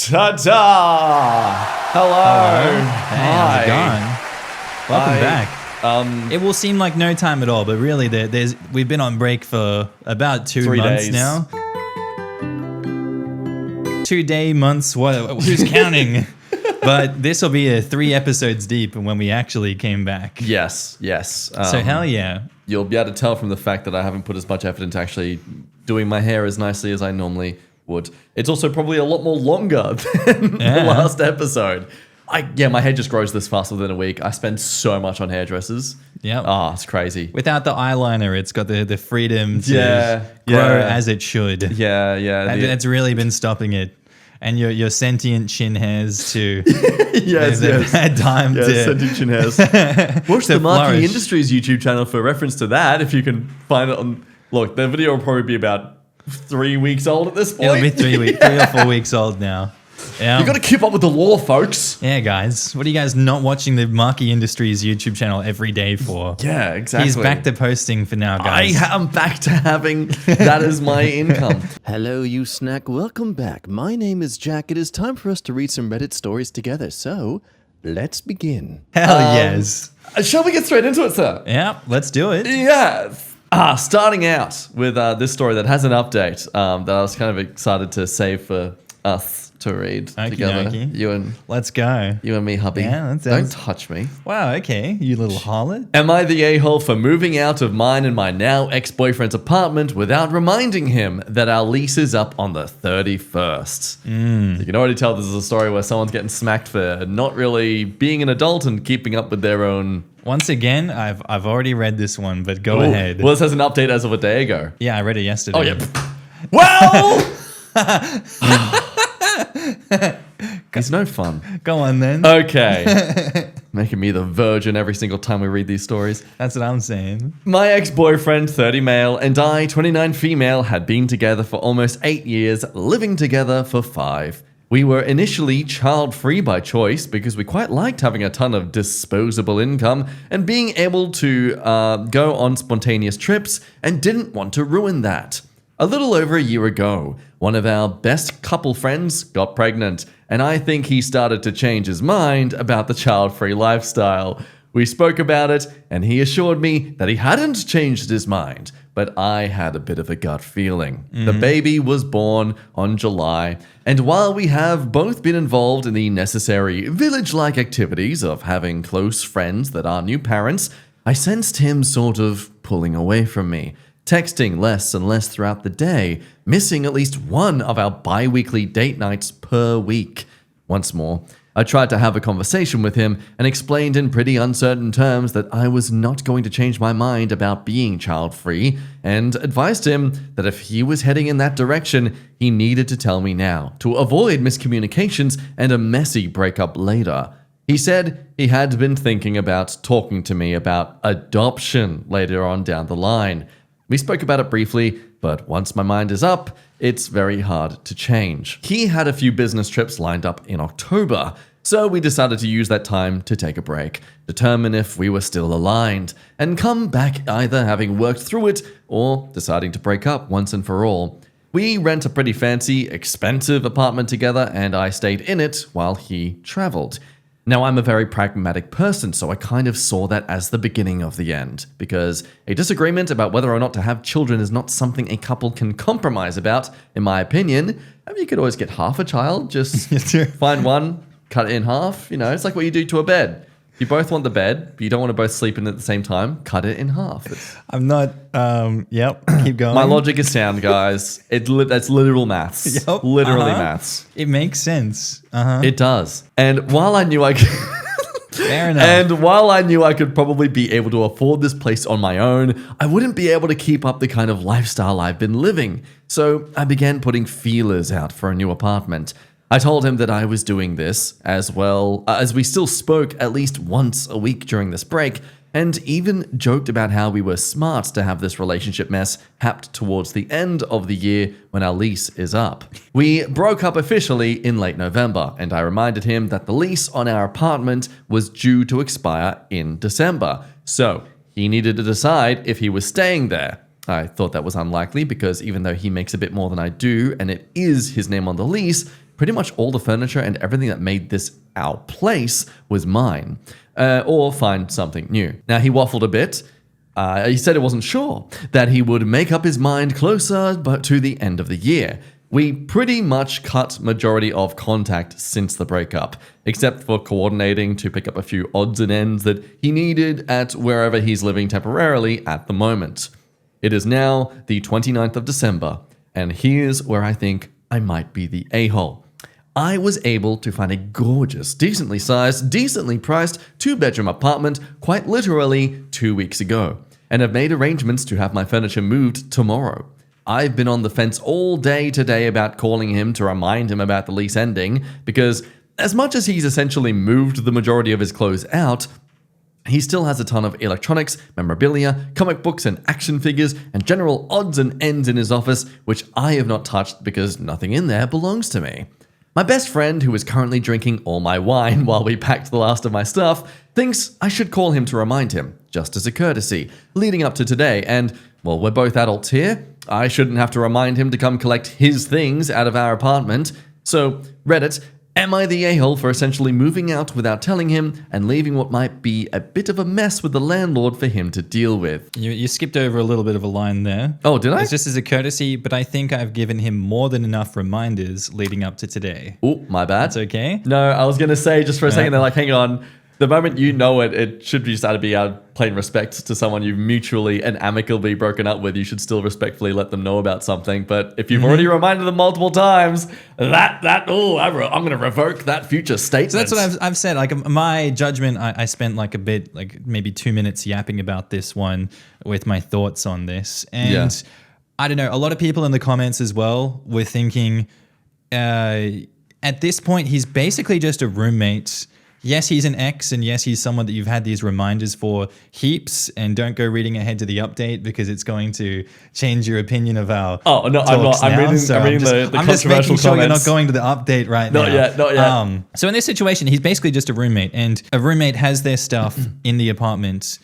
Ta-da! Hello. Hey, how's it going? Welcome back. It will seem like no time at all, but really, we've been on break for about 2 months days. now. 2 day months. What? Who's counting? But this will be 3 episodes deep when we actually came back. Yes. So hell yeah. You'll be able to tell from the fact that I haven't put as much effort into actually doing my hair as nicely as I normally would. It's also probably a lot more longer than the last episode. My hair just grows this fast within a week. I spend so much on hairdressers. Yeah. It's crazy. Without the eyeliner, it's got the freedom to grow as it should. Yeah. That's really been stopping it. And your sentient chin hairs too. yes. Bad time to sentient chin hairs. Watch the Markee Industries YouTube channel for reference to that if you can find it on. Look, the video will probably be about 3 weeks old at this point. It'll be 3 or 4 weeks old now. Yeah. You got to keep up with the law, folks. Yeah, guys. What are you guys not watching the Markee Industries YouTube channel every day for? Yeah, exactly. He's back to posting for now, guys. I am back to having that as my income. Hello, you snack. Welcome back. My name is Jack. It is time for us to read some Reddit stories together. So, let's begin. Hell yes. Shall we get straight into it, sir? Yeah, let's do it. Yes. Starting out with this story that has an update that I was kind of excited to save for us to read together. Let's go. You and me, hubby. Yeah, that Don't sounds... touch me. Wow, okay. You little harlot. Am I the a-hole for moving out of mine and my now ex-boyfriend's apartment without reminding him that our lease is up on the 31st? You can already tell this is a story where someone's getting smacked for not really being an adult and keeping up with their own... Once again, I've already read this one, but go ahead. Well, this has an update as of a day ago. Yeah, I read it yesterday. Oh, yeah. Well... It's no fun. Go on then. Okay. Making me the virgin every single time we read these stories. That's what I'm saying. My ex-boyfriend, 30 male, and I, 29 female, had been together for almost 8 years, living together for 5. We were initially child-free by choice because we quite liked having a ton of disposable income and being able to go on spontaneous trips and didn't want to ruin that. A little over a year ago, one of our best couple friends got pregnant, and I think he started to change his mind about the child-free lifestyle. We spoke about it, and he assured me that he hadn't changed his mind, but I had a bit of a gut feeling. The baby was born on July, and while we have both been involved in the necessary village-like activities of having close friends that are new parents, I sensed him sort of pulling away from me. Texting less and less throughout the day, missing at least one of our bi-weekly date nights per week. Once more, I tried to have a conversation with him and explained in pretty uncertain terms that I was not going to change my mind about being child-free and advised him that if he was heading in that direction, he needed to tell me now to avoid miscommunications and a messy breakup later. He said he had been thinking about talking to me about adoption later on down the line. We spoke about it briefly, but once my mind is up, it's very hard to change. He had a few business trips lined up in October, so we decided to use that time to take a break, determine if we were still aligned, and come back either having worked through it or deciding to break up once and for all. We rent a pretty fancy, expensive apartment together, and I stayed in it while he traveled. Now, I'm a very pragmatic person, so I kind of saw that as the beginning of the end, because a disagreement about whether or not to have children is not something a couple can compromise about, in my opinion. I mean, you could always get half a child, just find one, cut it in half, it's like what you do to a bed. You both want the bed, but you don't want to both sleep in it at the same time, cut it in half. I'm not, keep going. My logic is sound, guys. That's literal maths. Yep. Literally maths. It makes sense. It does. And while I knew I could... Fair enough. And while I knew I could probably be able to afford this place on my own, I wouldn't be able to keep up the kind of lifestyle I've been living. So I began putting feelers out for a new apartment. I told him that I was doing this, as well as we still spoke at least once a week during this break, and even joked about how we were smart to have this relationship mess happen towards the end of the year when our lease is up. We broke up officially in late November, and I reminded him that the lease on our apartment was due to expire in December, so he needed to decide if he was staying there. I thought that was unlikely because even though he makes a bit more than I do, and it is his name on the lease, pretty much all the furniture and everything that made this our place was mine, or find something new. Now, he waffled a bit. He said he wasn't sure, that he would make up his mind closer but to the end of the year. We pretty much cut majority of contact since the breakup, except for coordinating to pick up a few odds and ends that he needed at wherever he's living temporarily at the moment. It is now the 29th of December, and here's where I think I might be the a-hole. I was able to find a gorgeous, decently sized, decently priced 2-bedroom apartment quite literally 2 weeks ago, and have made arrangements to have my furniture moved tomorrow. I've been on the fence all day today about calling him to remind him about the lease ending, because as much as he's essentially moved the majority of his clothes out, he still has a ton of electronics, memorabilia, comic books and action figures, and general odds and ends in his office, which I have not touched because nothing in there belongs to me. My best friend, who is currently drinking all my wine while we packed the last of my stuff, thinks I should call him to remind him, just as a courtesy, leading up to today, and, well, we're both adults here. I shouldn't have to remind him to come collect his things out of our apartment. So, Reddit, am I the a-hole for essentially moving out without telling him and leaving what might be a bit of a mess with the landlord for him to deal with? You skipped over a little bit of a line there. Oh, did I? It's just as a courtesy, but I think I've given him more than enough reminders leading up to today. Oh, my bad. That's okay? No, I was going to say just for a second, they're like, hang on. The moment you know it, it should be just out of be out plain respect to someone you've mutually and amicably broken up with. You should still respectfully let them know about something. But if you've already reminded them multiple times, I'm going to revoke that future statement. So that's what I've said. Like my judgment, I spent like a bit, like maybe 2 minutes yapping about this one with my thoughts on this. And I don't know, a lot of people in the comments as well were thinking, at this point, he's basically just a roommate. Yes, he's an ex, and yes, he's someone that you've had these reminders for heaps, and don't go reading ahead to the update because it's going to change your opinion of our I'm not. I'm reading the I'm controversial just making sure comments. you're not going to the update right now. Not yet. So in this situation, he's basically just a roommate, and a roommate has their stuff in the apartment.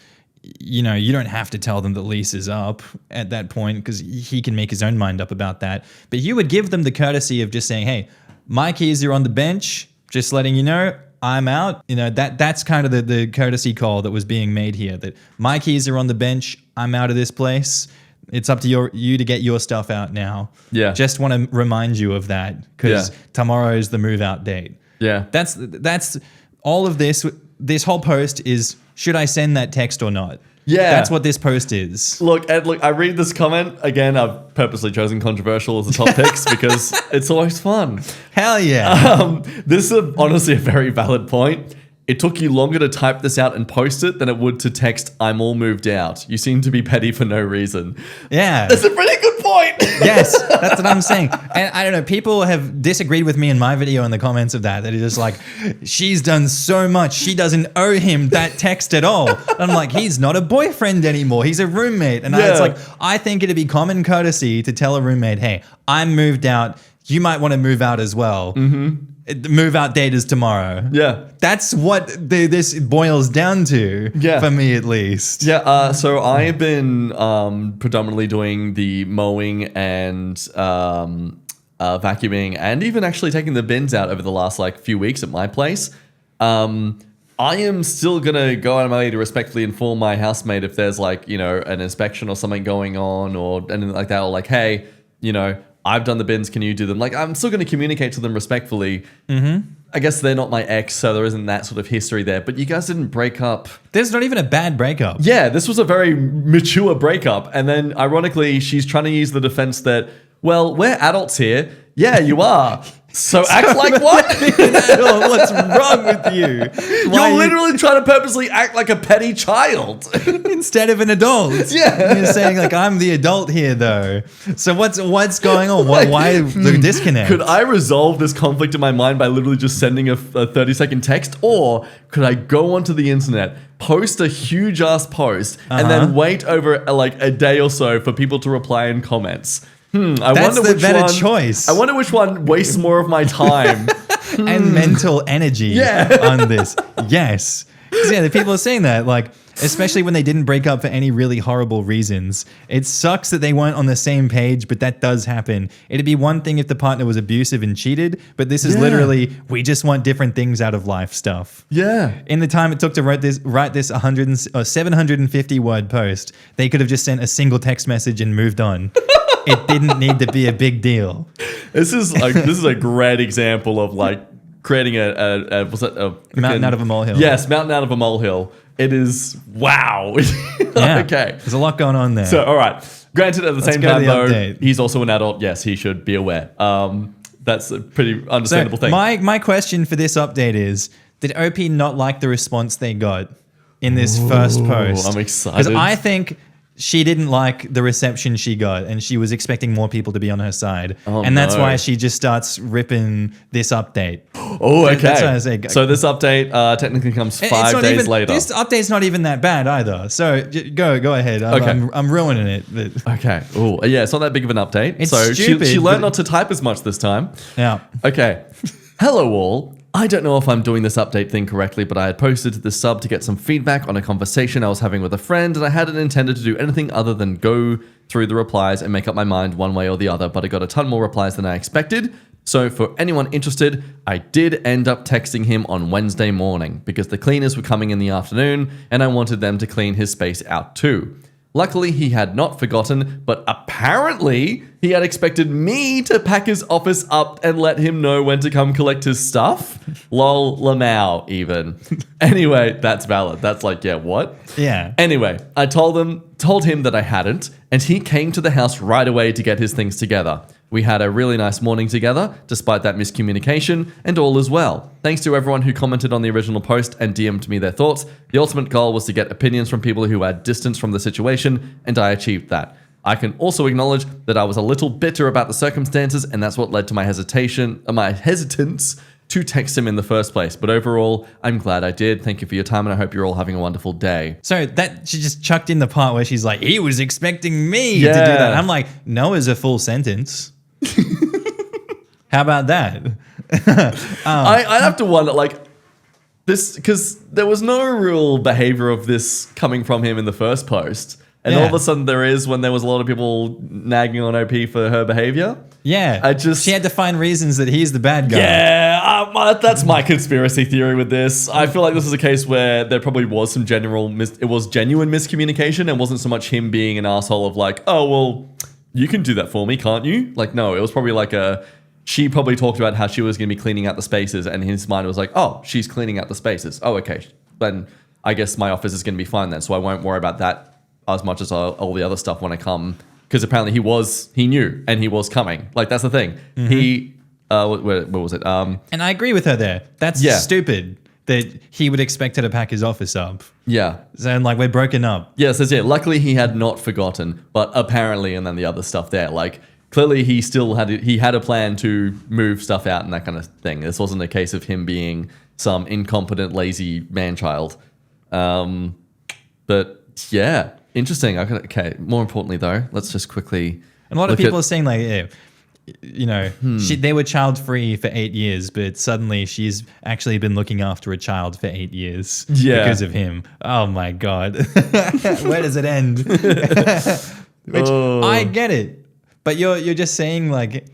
You know, you don't have to tell them the lease is up at that point because he can make his own mind up about that. But you would give them the courtesy of just saying, hey, my keys are on the bench, just letting you know, I'm out. You know, that's kind of the courtesy call that was being made here, that my keys are on the bench. I'm out of this place. It's up to you to get your stuff out now. Yeah. Just want to remind you of that because tomorrow is the move out date. Yeah. That's all of this. This whole post is, should I send that text or not? Yeah. That's what this post is. Look, Ed, I read this comment. Again, I've purposely chosen controversial as the top picks because it's always fun. Hell yeah. This is honestly a very valid point. It took you longer to type this out and post it than it would to text, I'm all moved out. You seem to be petty for no reason. Yeah. That's a pretty good point. Yes, that's what I'm saying. And I don't know, people have disagreed with me in my video in the comments of that it's just like, she's done so much. She doesn't owe him that text at all. And I'm like, he's not a boyfriend anymore. He's a roommate. And it's like, I think it'd be common courtesy to tell a roommate, hey, I'm moved out. You might want to move out as well. Mm-hmm. The move out date is tomorrow. Yeah. That's what this boils down to, for me at least. Yeah, so I've been predominantly doing the mowing and vacuuming and even actually taking the bins out over the last few weeks at my place. I am still going to go out of my way to respectfully inform my housemate if there's an inspection or something going on or anything like that, or hey, I've done the bins, can you do them? I'm still going to communicate to them respectfully. Mm-hmm. I guess they're not my ex, so there isn't that sort of history there. But you guys didn't break up. There's not even a bad breakup. Yeah, this was a very mature breakup. And then, ironically, she's trying to use the defense that, well, we're adults here. Yeah, you are. So act like what? What's wrong with you? You're literally trying to purposely act like a petty child. Instead of an adult. Yeah. You're saying I'm the adult here though. So what's going on? Why the disconnect? Could I resolve this conflict in my mind by literally just sending a 30-second text? Or could I go onto the internet, post a huge ass post, and then wait over a day or so for people to reply in comments? That's the better choice. I wonder which one wastes more of my time. And mental energy on this. Yes. Because the people are saying that. Especially when they didn't break up for any really horrible reasons. It sucks that they weren't on the same page, but that does happen. It'd be one thing if the partner was abusive and cheated, but this is literally, we just want different things out of life stuff. Yeah. In the time it took to write this 750 word post, they could have just sent a single text message and moved on. It didn't need to be a big deal. This is a great example of like creating a Mountain out of a molehill. Yes, mountain out of a molehill. It is wow. Yeah. Okay. There's a lot going on there. So all right. Granted, at the same go to time the though, update. he's also an adult. Yes, he should be aware. That's a pretty understandable thing. My question for this update is, did OP not like the response they got in this first post? I'm excited. Because I think she didn't like the reception she got, and she was expecting more people to be on her side. And that's why she just starts ripping this update. Oh, okay. That's what I say. So this update technically comes 5 days later. This update's not even that bad either. So go ahead. I'm ruining it. But Okay. Oh, yeah. It's not that big of an update. It's so stupid, she learned but- not to type as much this time. yeah. Okay. Hello, all. I don't know if I'm doing this update thing correctly, but I had posted this sub to get some feedback on a conversation I was having with a friend, and I hadn't intended to do anything other than go through the replies and make up my mind one way or the other, but I got a ton more replies than I expected. So for anyone interested, I did end up texting him on Wednesday morning because the cleaners were coming in the afternoon and I wanted them to clean his space out too. Luckily, he had not forgotten, but apparently he had expected me to pack his office up and let him know when to come collect his stuff. Lol, Lamau even. Anyway, that's valid. That's like, yeah, what? Yeah. Anyway, I told him that I hadn't, and he came to the house right away to get his things together. We had a really nice morning together, despite that miscommunication, and all is well. Thanks to everyone who commented on the original post and DM'd me their thoughts. The ultimate goal was to get opinions from people who had distance from the situation, and I achieved that. I can also acknowledge that I was a little bitter about the circumstances, and that's what led to my hesitance to text him in the first place. But overall, I'm glad I did. Thank you for your time, and I hope you're all having a wonderful day. So that she just chucked in the part where she's like, he was expecting me to do Yeah. that. I'm like, no is a full sentence. How about that? I'd have to wonder, like, this, because there was no real behavior of this coming from him in the first post. And all of a sudden there is when there was a lot of people nagging on OP for her behavior. Yeah. She had to find reasons that he's the bad guy. Yeah, that's my conspiracy theory with this. I feel like this is a case where there probably was some genuine miscommunication and wasn't so much him being an asshole of like, oh, well, you can do that for me, can't you? Like, no, it was probably like she probably talked about how she was going to be cleaning out the spaces and his mind was like, oh, she's cleaning out the spaces. Oh, okay. Then I guess my office is going to be fine then, so I won't worry about that as much as all the other stuff when I come. Because apparently he knew and he was coming. Like, that's the thing. Mm-hmm. Where was it? And I agree with her there. That's stupid that he would expect her to pack his office up. Yeah. So, like, we're broken up. Yeah, it says, luckily he had not forgotten, but apparently, and then the other stuff there, like, clearly he still had a plan to move stuff out and that kind of thing. This wasn't a case of him being some incompetent, lazy man-child. But, yeah, interesting. Okay, more importantly, though, let's just quickly... And a lot of people are saying, like, they were child-free for 8 years, but suddenly she's actually been looking after a child for 8 years because of him. Oh, my God. Where does it end? Which, I get it. But you're just saying, like,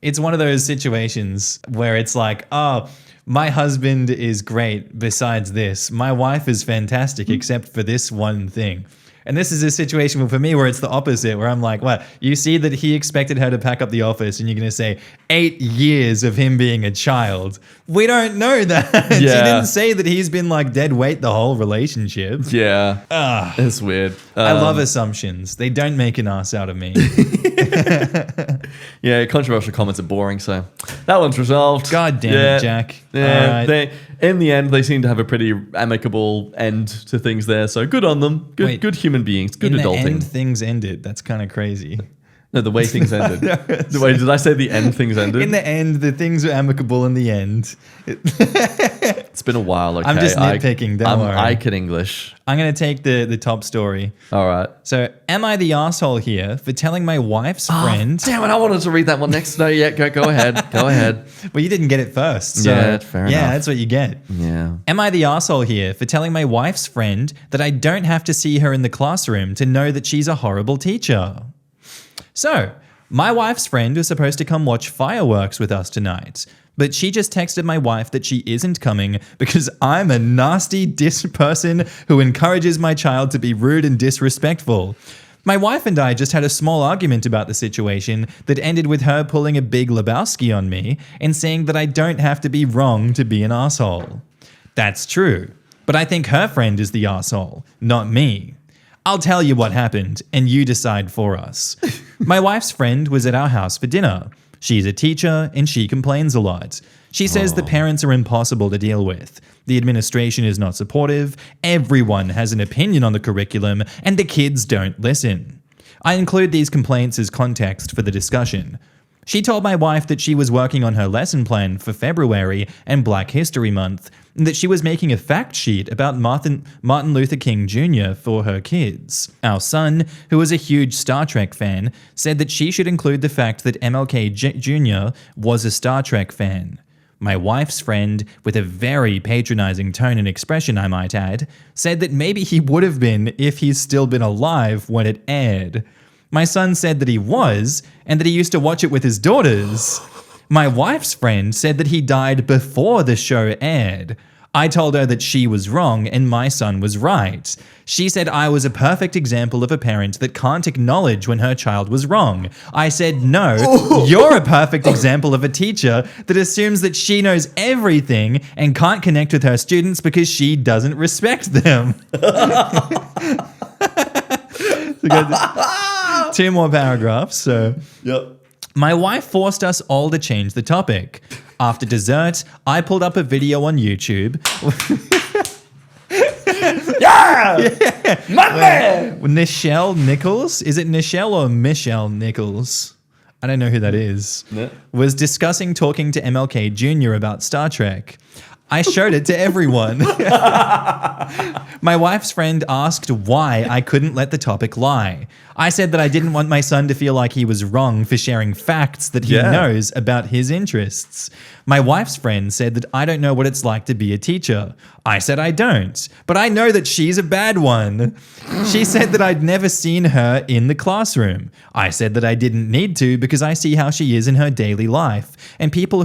it's one of those situations where it's like, oh, my husband is great besides this. My wife is fantastic except for this one thing. And this is a situation for me where it's the opposite, where I'm like, what? You see that he expected her to pack up the office and you're going to say 8 years of him being a child. We don't know that. Yeah. She didn't say that he's been like dead weight the whole relationship. Yeah. It's weird. I love assumptions. They don't make an ass out of me. Yeah, controversial comments are boring, so that one's resolved. God damn it, Jack. Yeah, All right. in the end, they seem to have a pretty amicable end to things there, so good on them. Good human beings. Good In the adulting. end, things ended. That's kind of crazy. No, the way things ended. The way, did I say the end things ended? In the end, the things were amicable in the end. It's been a while, okay? I'm just nitpicking, don't worry. I can English. I'm going to take the top story. All right. So, am I the asshole here for telling my wife's friend? Damn it, I wanted to read that one next. No, yeah, go ahead. Go ahead. Well, you didn't get it first. So, Yeah, fair yeah, enough. that's what you get. Yeah. Am I the asshole here for telling my wife's friend that I don't have to see her in the classroom to know that she's a horrible teacher? So, my wife's friend was supposed to come watch fireworks with us tonight, but she just texted my wife that she isn't coming because I'm a nasty person who encourages my child to be rude and disrespectful. My wife and I just had a small argument about the situation that ended with her pulling a big Lebowski on me and saying that I don't have to be wrong to be an asshole. That's true, but I think her friend is the asshole, not me. I'll tell you what happened, and you decide for us. My wife's friend was at our house for dinner. She's a teacher, and she complains a lot. She says the parents are impossible to deal with. The administration is not supportive, everyone has an opinion on the curriculum, and the kids don't listen. I include these complaints as context for the discussion. She told my wife that she was working on her lesson plan for February and Black History Month, and that she was making a fact sheet about Martin Luther King Jr. for her kids. Our son, who is a huge Star Trek fan, said that she should include the fact that MLK Jr. was a Star Trek fan. My wife's friend, with a very patronizing tone and expression I might add, said that maybe he would have been if he's still been alive when it aired. My son said that he was, and that he used to watch it with his daughters. My wife's friend said that he died before the show aired. I told her that she was wrong and my son was right. She said I was a perfect example of a parent that can't acknowledge when her child was wrong. I said, no, you're a perfect example of a teacher that assumes that she knows everything and can't connect with her students because she doesn't respect them. Two more paragraphs. So, Yep. my wife forced us all to change the topic. After dessert, I pulled up a video on YouTube. Yeah! My man! Nichelle Nichols? Is it Nichelle or Michelle Nichols? I don't know who that is. No. Was discussing talking to MLK Jr. about Star Trek. I showed it to everyone. My wife's friend asked why I couldn't let the topic lie. I said that I didn't want my son to feel like he was wrong for sharing facts that he knows about his interests. My wife's friend said that I don't know what it's like to be a teacher. I said I don't, but I know that she's a bad one. She said that I'd never seen her in the classroom. I said that I didn't need to because I see how she is in her daily life, and people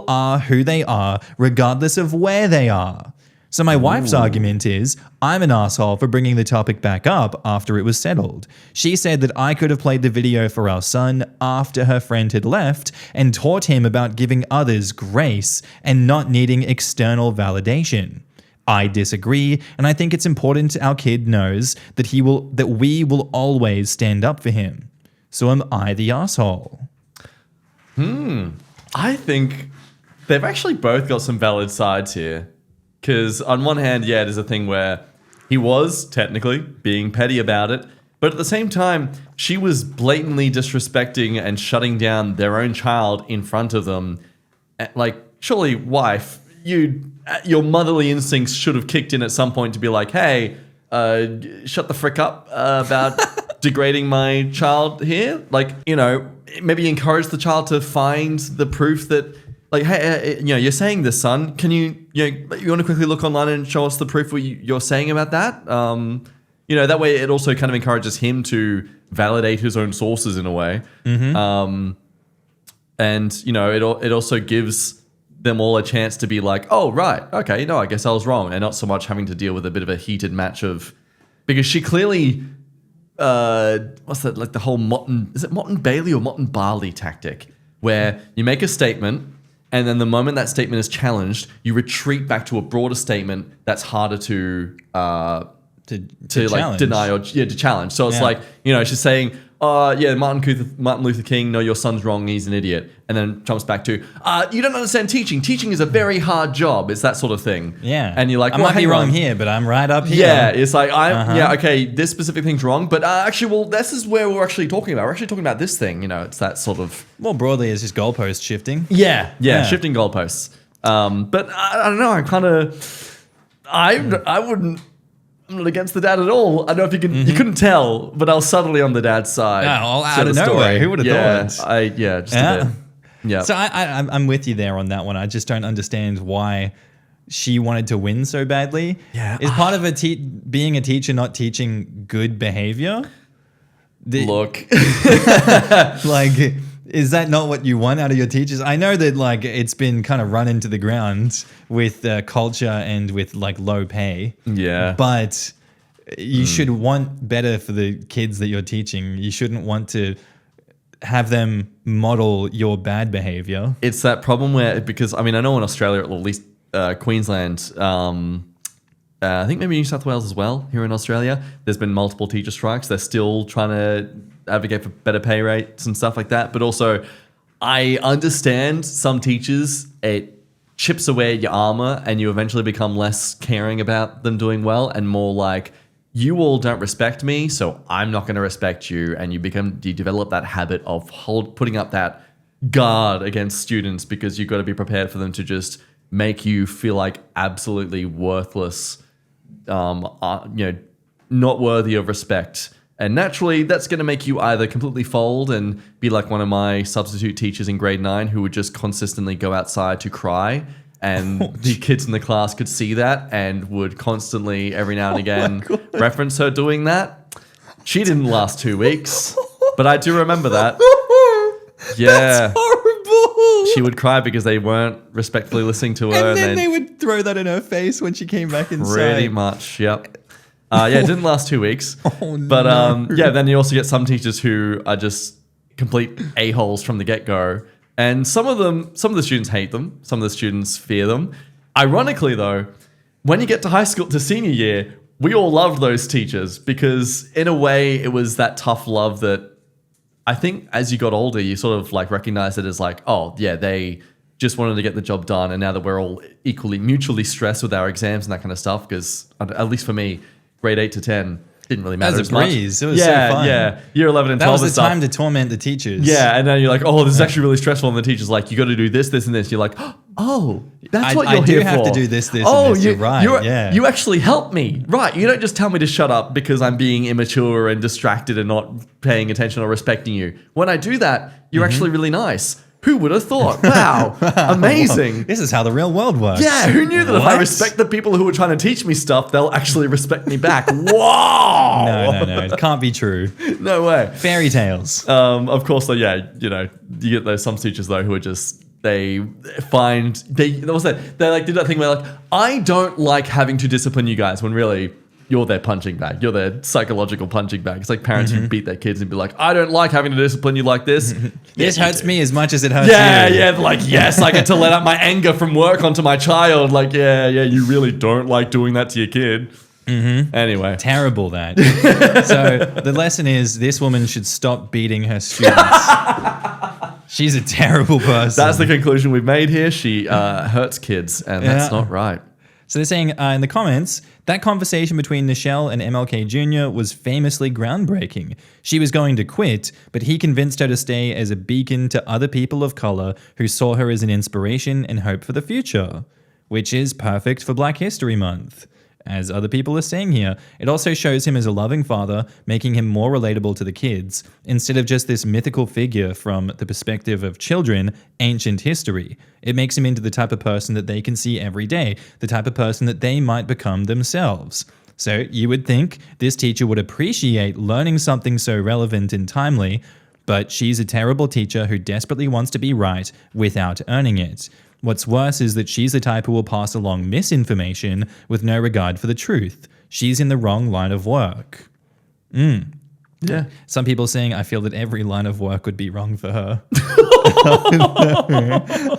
are who they are regardless of where they are. So my wife's argument is, I'm an asshole for bringing the topic back up after it was settled. She said that I could have played the video for our son after her friend had left and taught him about giving others grace and not needing external validation. I disagree, and I think it's important our kid knows that we will always stand up for him. So am I the asshole? I think they've actually both got some valid sides here. Because on one hand, yeah, there's a thing where he was technically being petty about it, but at the same time, she was blatantly disrespecting and shutting down their own child in front of them. Like, surely, wife, your motherly instincts should have kicked in at some point to be like, hey, shut the frick up about degrading my child here. Like, maybe encourage the child to find the proof that, like, hey, you're saying this, son. Can you want to quickly look online and show us the proof what you're saying about that? That way it also kind of encourages him to validate his own sources in a way. Mm-hmm. And it also gives them all a chance to be like, oh, right, okay, no, I guess I was wrong. And not so much having to deal with a bit of a heated match because she clearly, what's that, like the whole is it Motte and Bailey or Motte and Barley tactic? Where you make a statement, and then the moment that statement is challenged, you retreat back to a broader statement that's harder to to like challenge. deny or to challenge. So it's Yeah. like, you know, she's saying, Martin Luther King, no, your son's wrong, he's an idiot. And then jumps back to, you don't understand teaching. Teaching is a very hard job. It's that sort of thing. Yeah. And you're like, I well, might be hang wrong on. here, but I'm right up here. Yeah, it's like, okay, this specific thing's wrong. But actually, well, this is where we're actually talking about. We're actually talking about this thing. You know, it's that sort of... More broadly, it's just goalpost shifting. Yeah, Yeah. shifting goalposts. But I don't know, I'm kind of... I wouldn't... I'm not against the dad at all. I don't know if you can. You couldn't tell, but I was subtly on the dad's side. Oh, to out the of nowhere. story. Who would have thought? Just Yeah. a bit. Yeah. So I'm with you there on that one. I just don't understand why she wanted to win so badly. Yeah. Is part of being a teacher not teaching good behavior? Look. Like, is that not what you want out of your teachers? I know that like it's been kind of run into the ground with culture and with like low pay. Yeah. But you should want better for the kids that you're teaching. You shouldn't want to have them model your bad behavior. It's that problem where, because I mean, I know in Australia, or at least Queensland, I think maybe New South Wales as well, here in Australia, there's been multiple teacher strikes. They're still trying to advocate for better pay rates and stuff like that. But also, I understand some teachers, it chips away at your armor and you eventually become less caring about them doing well and more like, you all don't respect me, so I'm not going to respect you. And you develop that habit of putting up that guard against students because you've got to be prepared for them to just make you feel like absolutely worthless, not worthy of respect. And naturally, that's going to make you either completely fold and be like one of my substitute teachers in grade 9 who would just consistently go outside to cry. And the kids in the class could see that and would constantly, every now and again, reference her doing that. She didn't last 2 weeks, but I do remember that. Yeah. That's horrible. She would cry because they weren't respectfully listening to her. And then they would throw that in her face when she came back inside. Pretty much, yep. It didn't last 2 weeks. Oh, but no. then you also get some teachers who are just complete a-holes from the get-go. And some of the students hate them. Some of the students fear them. Ironically, though, when you get to high school, to senior year, we all loved those teachers because in a way it was that tough love that I think as you got older, you sort of like recognize it as like, oh yeah, they just wanted to get the job done. And now that we're all equally mutually stressed with our exams and that kind of stuff, because at least for me, grade 8 to 10 didn't really matter As a much. breeze. It was so fun. Yeah, year 11 and That 12 was and the stuff. time to torment the teachers. Yeah, and then you're like, oh, this is actually really stressful. And the teacher's like, you got to do this, this, and this. You're like, oh, that's what you're I do here have for. to do this, this, oh, and this. You're right. Yeah. You actually help me. Right. You don't just tell me to shut up because I'm being immature and distracted and not paying attention or respecting you. When I do that, you're actually really nice. Who would have thought? Wow. Amazing. This is how the real world works. Yeah, who knew that if I What? respect the people who are trying to teach me stuff, they'll actually respect me back? Whoa! No. It can't be true. No way. Fairy tales. Of course, though, yeah, you get those some teachers though who are just they like did that thing where like I don't like having to discipline you guys when really you're their punching bag. You're their psychological punching bag. It's like parents who beat their kids and be like, I don't like having to discipline you like this. This hurts me as much as it hurts you. Yeah, like, yes, I get to let out my anger from work onto my child. Like, yeah, you really don't like doing that to your kid. Anyway. Terrible that. So the lesson is this woman should stop beating her students. She's a terrible person. That's the conclusion we've made here. She hurts kids, and that's not right. So they're saying in the comments, that conversation between Nichelle and MLK Jr. was famously groundbreaking. She was going to quit, but he convinced her to stay as a beacon to other people of color who saw her as an inspiration and hope for the future, which is perfect for Black History Month. As other people are saying here, it also shows him as a loving father, making him more relatable to the kids, instead of just this mythical figure from the perspective of children, ancient history. It makes him into the type of person that they can see every day, the type of person that they might become themselves. So you would think this teacher would appreciate learning something so relevant and timely, but she's a terrible teacher who desperately wants to be right without earning it. What's worse is that she's the type who will pass along misinformation with no regard for the truth. She's in the wrong line of work. Yeah. Some people saying, I feel that every line of work would be wrong for her.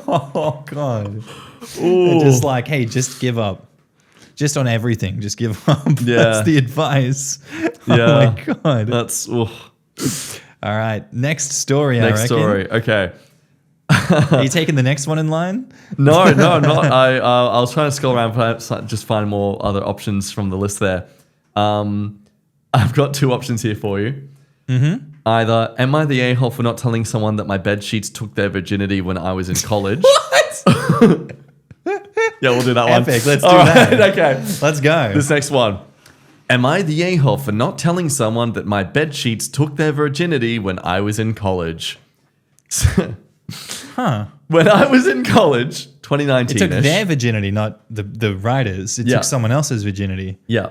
Oh, God. They're just like, hey, just give up. Just on everything, just give up. Yeah. That's the advice. Oh Yeah. my God. That's All right. Next story, I next reckon. story. Okay. Are you taking the next one in line? No, I'm not. I was trying to scroll around, perhaps just find more other options from the list there. I've got 2 options here for you. Mm-hmm. Either, am I the a-hole for not telling someone that my bed sheets took their virginity when I was in college? What? Yeah, we'll do that one. Epic. Let's do All right, that. Okay. Let's go. This next one. Am I the a-hole for not telling someone that my bed sheets took their virginity when I was in college? Huh. When I was in college, It 2019. took their virginity, not the writers. It Yeah. took someone else's virginity. Yeah.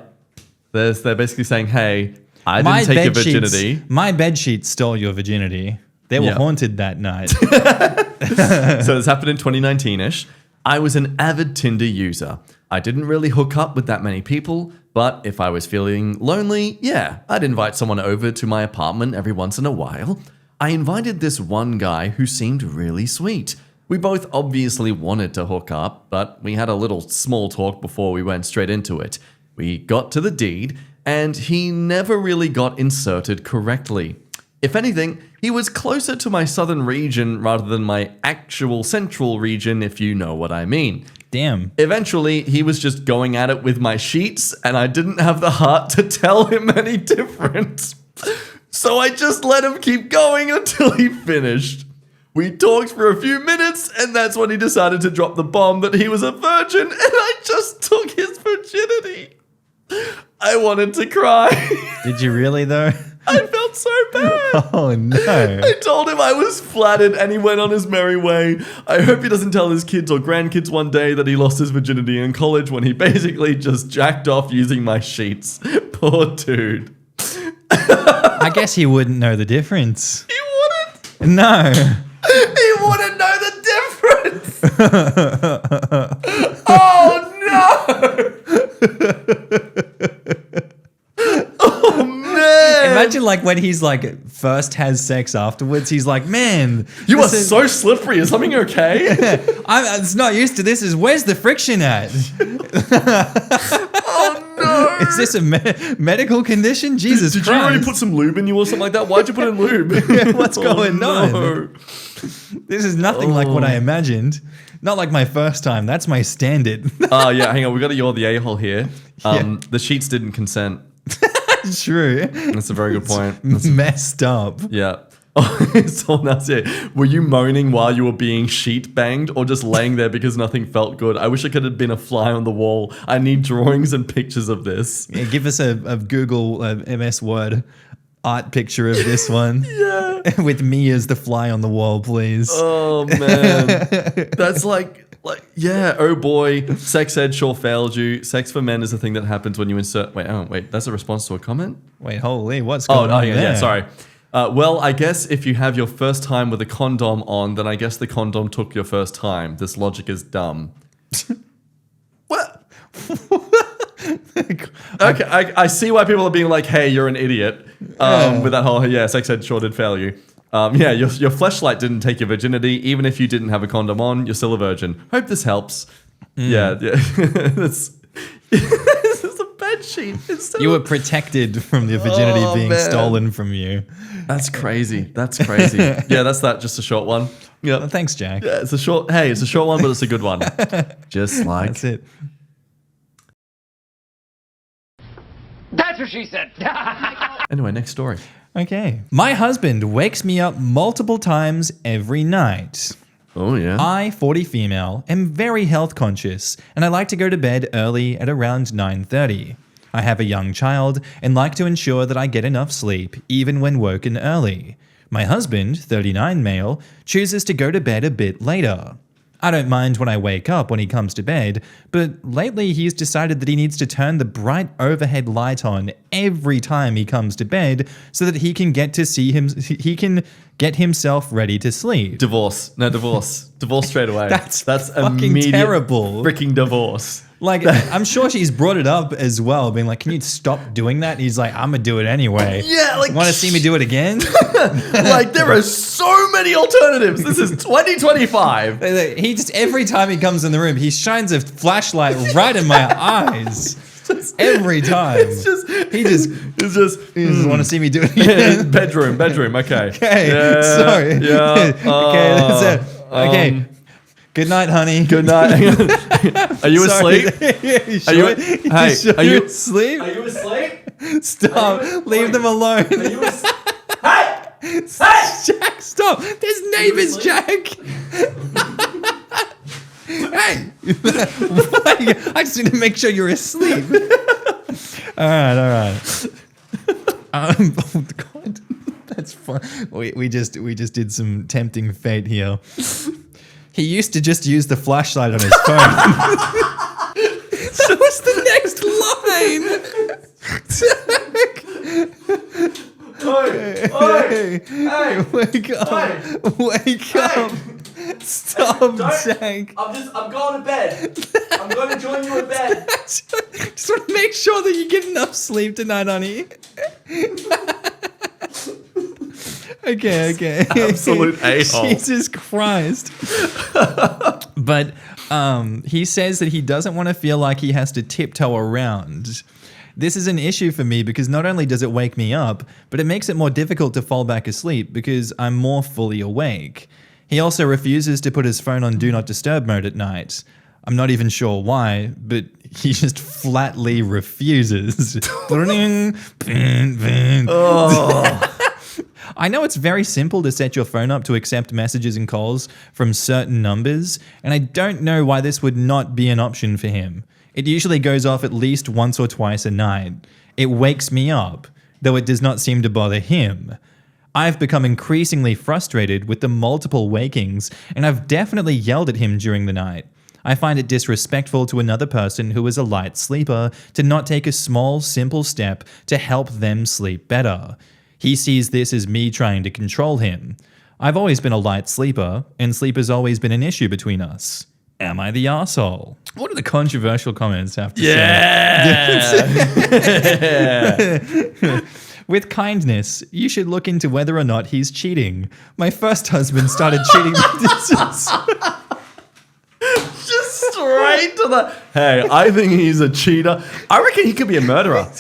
They're basically saying, hey, I didn't take your virginity. My bed sheets stole your virginity. They were Yeah. haunted that night. So this happened in 2019-ish. I was an avid Tinder user. I didn't really hook up with that many people, but if I was feeling lonely, yeah, I'd invite someone over to my apartment every once in a while. I invited this one guy who seemed really sweet. We both obviously wanted to hook up, but we had a little small talk before we went straight into it. We got to the deed, and he never really got inserted correctly. If anything, he was closer to my southern region rather than my actual central region, if you know what I mean. Damn. Eventually, he was just going at it with my sheets, and I didn't have the heart to tell him any different. So I just let him keep going until he finished. We talked for a few minutes, and that's when he decided to drop the bomb that he was a virgin, and I just took his virginity. I wanted to cry. Did you really, though? I felt so bad. Oh, no. I told him I was flattered, and he went on his merry way. I hope he doesn't tell his kids or grandkids one day that he lost his virginity in college when he basically just jacked off using my sheets. Poor dude. I guess he wouldn't know the difference. He wouldn't. No. He wouldn't know the difference. Oh no! Oh man! Imagine like when he's like first has sex afterwards, he's like, man, You are this is- so slippery. Is something okay? I'm it's not used to this. Is where's the friction at? Oh no! Is this a medical condition? Jesus Did you Christ. already put some lube in you or something like that? Why'd you put in lube? What's going on? This is nothing like what I imagined. Not like my first time. That's my standard. Oh yeah, hang on. We got to you're the a-hole here. Yeah. The sheets didn't consent. True. That's a very good point. Messed up. Yeah. Oh, someone else here. Were you moaning while you were being sheet banged or just laying there because nothing felt good? I wish I could have been a fly on the wall. I need drawings and pictures of this. Yeah, give us a Google MS Word art picture of this one. Yeah. With me as the fly on the wall, please. Oh man. That's like yeah, oh boy, sex ed sure failed you. Sex for men is a thing that happens when you insert wait, that's a response to a comment? Wait, holy, what's going on yeah, there? yeah, sorry. Well, I guess if you have your first time with a condom on, then I guess the condom took your first time. This logic is dumb. What? Okay, I see why people are being like, hey, you're an idiot. With that whole, yeah, sex ed sure did fail you. Yeah, your fleshlight didn't take your virginity. Even if you didn't have a condom on, you're still a virgin. Hope this helps. Yeah. This is a bed sheet. You were protected from the virginity being man. stolen from you. That's crazy. That's crazy. Yeah, that's that. Just a short one. Yeah. Well, thanks, Jack. Yeah, it's a short. Hey, it's a short one, but it's a good one. Just like That's it. That's what she said. Anyway, next story. Okay. My husband wakes me up multiple times every night. Oh yeah. I, 40 female, am very health conscious, and I like to go to bed early at around 9:30. I have a young child and like to ensure that I get enough sleep, even when woken early. My husband, 39 male, chooses to go to bed a bit later. I don't mind when I wake up when he comes to bed, but lately he's decided that he needs to turn the bright overhead light on every time he comes to bed so that he can get himself ready to sleep. Divorce. No, divorce. Divorce straight away. That's fucking immediate terrible. freaking divorce. Like, I'm sure she's brought it up as well, being like, can you stop doing that? And he's like, I'm going to do it anyway. Yeah, like... Want to see me do it again? Like, there are so many alternatives. This is 2025. He just, every time he comes in the room, he shines a flashlight right in my eyes. Every time. He just want to see me do it again. Bedroom. Okay. Okay, Yeah, sorry. Yeah. Okay, that's it. Okay. Good night, honey. Good night. Are you Sorry. asleep? You sure? Are you? You Hey, sure are you're you asleep? Are you asleep? Stop. Leave them alone. Are you asleep? Hey! Jack, stop. There's neighbors, Jack. Hey. I just need to make sure you're asleep. All right. Oh God, that's fun. We just did some tempting fate here. He used to just use the flashlight on his phone. That was the next line. Hey, wake up. Stop, Jack. I'm going to bed. I'm going to join you in bed. Just want to make sure that you get enough sleep tonight, honey. Okay. Absolute a-hole. Jesus Christ. But he says that he doesn't want to feel like he has to tiptoe around. This is an issue for me because not only does it wake me up, but it makes it more difficult to fall back asleep because I'm more fully awake. He also refuses to put his phone on Do Not Disturb mode at night. I'm not even sure why, but he just flatly refuses. I know it's very simple to set your phone up to accept messages and calls from certain numbers, and I don't know why this would not be an option for him. It usually goes off at least once or twice a night. It wakes me up, though it does not seem to bother him. I've become increasingly frustrated with the multiple wakings, and I've definitely yelled at him during the night. I find it disrespectful to another person who is a light sleeper to not take a small, simple step to help them sleep better. He sees this as me trying to control him. I've always been a light sleeper, and sleep has always been an issue between us. Am I the arsehole? What do the controversial comments have to say? With kindness, you should look into whether or not he's cheating. My first husband started cheating. Just straight to the... Hey, I think he's a cheater. I reckon he could be a murderer.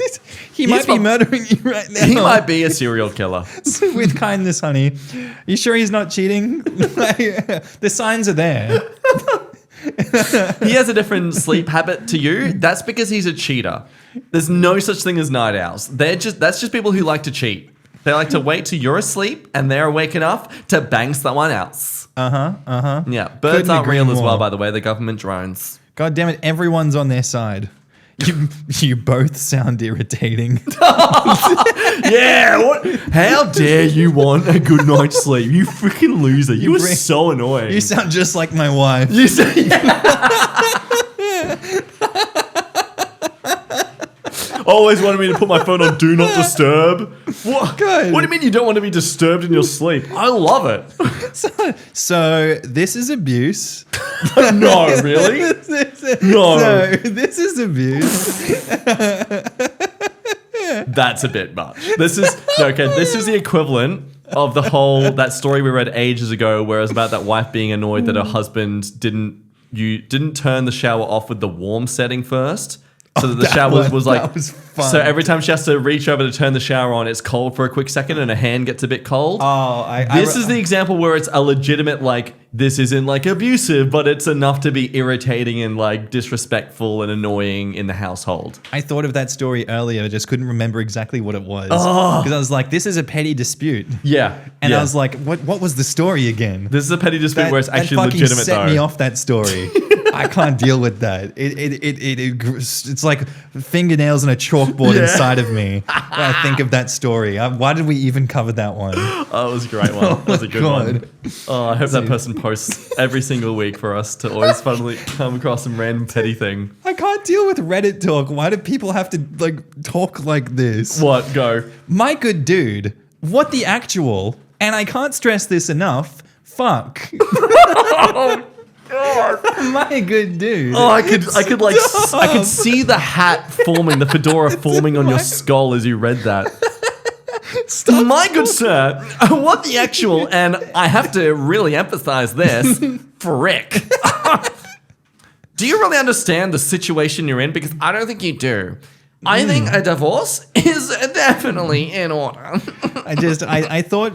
He might be murdering you right now. He might be a serial killer. With kindness, honey. You sure he's not cheating? The signs are there. He has a different sleep habit to you. That's because he's a cheater. There's no such thing as night owls. That's just people who like to cheat. They like to wait till you're asleep and they're awake enough to bang someone else. Yeah, birds Couldn't aren't agree real as well, more. by the way. They're government drones. God damn it, everyone's on their side. You both sound irritating. Yeah, what? How dare you want a good night's sleep? You freaking loser. You were so annoying. You sound just like my wife. You say, always wanted me to put my phone on Do Not Disturb. What? Good. What do you mean you don't want to be disturbed in your sleep? I love it. So this is abuse. No, really? No. So this is abuse. That's a bit much. This is the equivalent of that story we read ages ago where it was about that wife being annoyed that her husband didn't turn the shower off with the warm setting first. So that the shower was like, that was fun. So every time she has to reach over to turn the shower on, it's cold for a quick second and her hand gets a bit cold. This is the example where it's a legitimate, like, this isn't like abusive, but it's enough to be irritating and like disrespectful and annoying in the household. I thought of that story earlier, I just couldn't remember exactly what it was. Because I was like, this is a petty dispute. Yeah. And yeah. I was like, what was the story again? This is a petty dispute where it's actually that fucking legitimate set though. me off that story. I can't deal with that. It's like fingernails on a chalkboard inside of me when I think of that story. Why did we even cover that one? Oh, it was a great one. That was a good one. Oh, I hope that person posts every single week for us to always finally come across some random petty thing. I can't deal with Reddit talk. Why do people have to like talk like this? What? Go. My good dude, what the actual? And I can't stress this enough. Fuck. My good dude. Oh, I could see the hat forming, the fedora forming on your skull as you read that. My good sir, what the actual, and I have to really emphasize this, frick. Do you really understand the situation you're in? Because I don't think you do. I think a divorce is definitely in order. I thought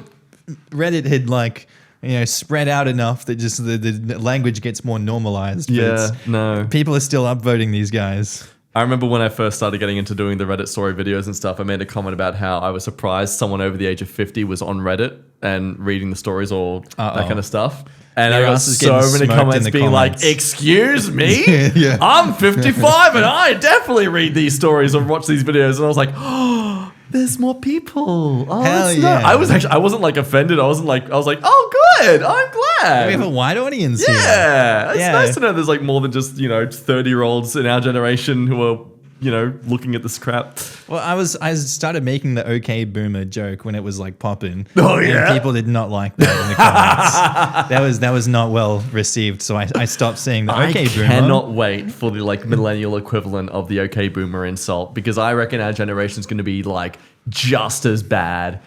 Reddit had spread out enough that just the language gets more normalized. Yeah, no. People are still upvoting these guys. I remember when I first started getting into doing the Reddit story videos and stuff, I made a comment about how I was surprised someone over the age of 50 was on Reddit and reading the stories or that kind of stuff. And I got so many comments being like, excuse me? Yeah. I'm 55 and I definitely read these stories or watch these videos. And I was like, oh, there's more people. Oh, Hell that's yeah. nice. I wasn't like offended. I was like, oh, good. I'm glad. We have a wide audience here. Yeah. It's nice to know there's like more than just, 30-year-olds in our generation who are, looking at this crap. Well, I started making the okay boomer joke when it was like popping. Oh, yeah? And people did not like that in the comments. that was not well received. So I stopped saying the okay boomer. I cannot wait for the millennial equivalent of the okay boomer insult, because I reckon our generation is going to be like just as bad.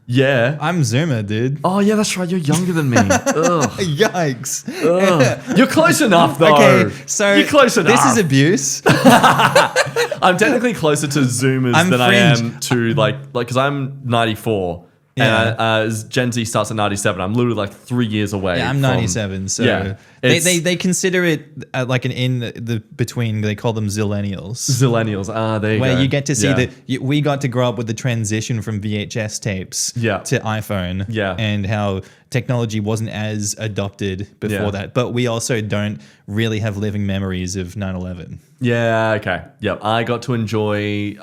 Yeah. I'm Zoomer, dude. Oh, yeah, that's right. You're younger than me. Ugh. Yikes. Ugh. You're close enough, though. Okay, so you're close enough. This is abuse. I'm technically closer to Zoomers than fringe. I am to because I'm 94. Yeah. And Gen Z starts at 97. I'm literally like 3 years away. Yeah, I'm 97. So yeah, they consider it like an in the between. They call them zillennials. Zillennials. There you go. Where you get to see that we got to grow up with the transition from VHS tapes to iPhone. Yeah. And how technology wasn't as adopted before that. But we also don't really have living memories of 9/11. Yeah. Okay. Yep. I got to enjoy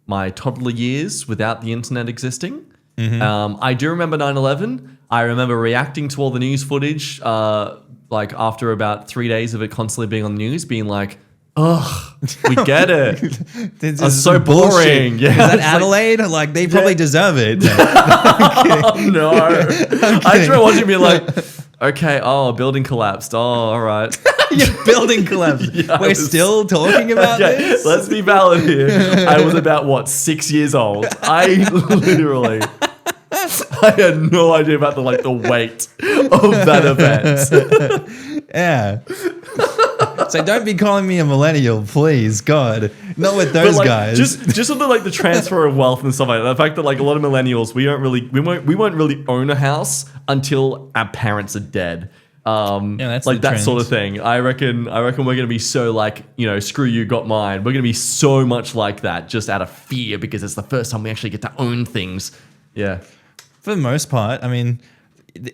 my toddler years without the internet existing. Mm-hmm. I do remember 9/11. I remember reacting to all the news footage, after about 3 days of it constantly being on the news, being like, ugh, we get it. This It's is so bullshit. boring. Yeah, Is that it's like- Adelaide? Like they probably deserve it. Oh, no. I just remember watching me like, okay, a building collapsed. Oh, all right. Your building collapsed. Yeah, We're still talking about this? Let's be valid here. I was about, 6 years old. I had no idea about the weight of that event. Yeah. So don't be calling me a millennial, please. God. Not with those guys. Just on the transfer of wealth and stuff like that. The fact that a lot of millennials, we won't really own a house until our parents are dead. That's like the that sort trend. of thing. I reckon we're gonna be so screw you, got mine. We're gonna be so much like that just out of fear, because it's the first time we actually get to own things. Yeah. For the most part, I mean,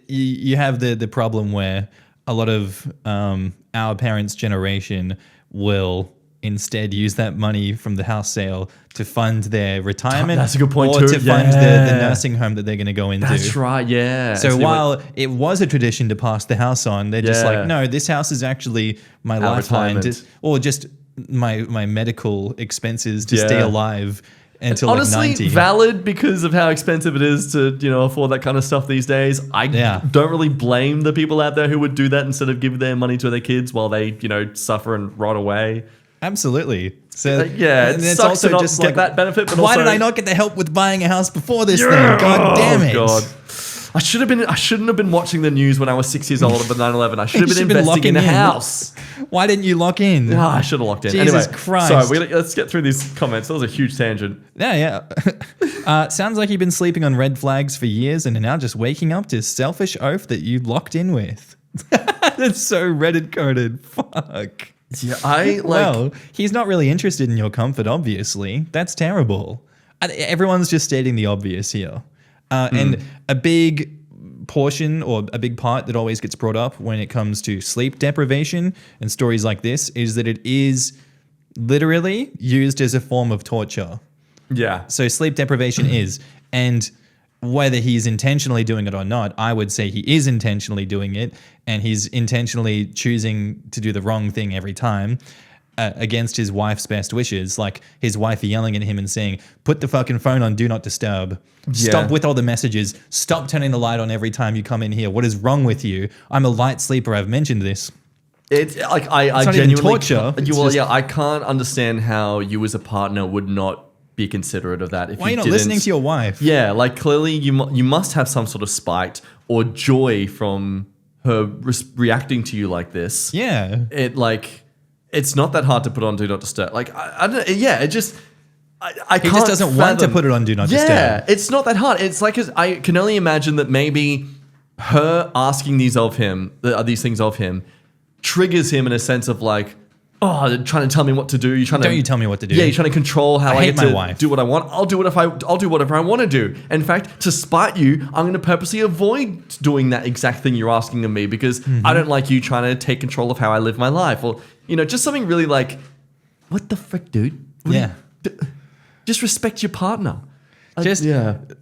you have the problem where a lot of our parents' generation will instead use that money from the house sale to fund their retirement. That's a good point or too. to fund the nursing home that they're going to go into. That's right, yeah. So while it was a tradition to pass the house on, they're just Yeah. like, no, this house is actually my Our lifeline, retirement. or just my medical expenses to stay alive until honestly, 90. valid because of how expensive it is to, afford that kind of stuff these days. I don't really blame the people out there who would do that instead of give their money to their kids while they, suffer and rot away. Absolutely. So it sucks to not get that benefit. But why also, did I not get the help with buying a house before this thing? God damn it! God. I shouldn't have been watching the news when I was 6 years old of 9/11. I should have been investing in a house. Why didn't you lock in? I should have locked in. Jesus Anyway, Christ. Sorry, let's get through these comments. That was a huge tangent. Yeah. Sounds like you've been sleeping on red flags for years and are now just waking up to selfish oath that you locked in with. That's so Reddit coded. Fuck. Yeah, Well, he's not really interested in your comfort, obviously. That's terrible. Everyone's just stating the obvious here. And a big portion or a big part that always gets brought up when it comes to sleep deprivation and stories like this is that it is literally used as a form of torture. Yeah. So sleep deprivation is. And whether he's intentionally doing it or not, I would say he is intentionally doing it, and he's intentionally choosing to do the wrong thing every time. against his wife's best wishes, like his wife yelling at him and saying, "Put the fucking phone on Do Not Disturb. Stop with all the messages. Stop turning the light on every time you come in here. What is wrong with you? I'm a light sleeper. I've mentioned this." It's like I not even genuinely torture. It's I can't understand how you as a partner would not be considerate of that. If Why are you not didn't- listening to your wife? Yeah, like clearly you must have some sort of spite or joy from her reacting to you like this. Yeah. It's not that hard to put on Do Not Disturb. Like, I don't. Yeah, it just. I He can't. just doesn't want to fathom- put it on Do Not Yeah, Disturb. it's not that hard. It's like I can only imagine that maybe her asking these things of him, triggers him in a sense of like, oh, they're trying to tell me what to do. You're trying to. Don't you tell me what to do. Yeah, you're trying to control how I hate get my to wife. do what I want. I'll do whatever I want to do. In fact, to spite you, I'm going to purposely avoid doing that exact thing you're asking of me because I don't like you trying to take control of how I live my life. Or just something really like, what the frick, dude? Yeah. Just respect your partner.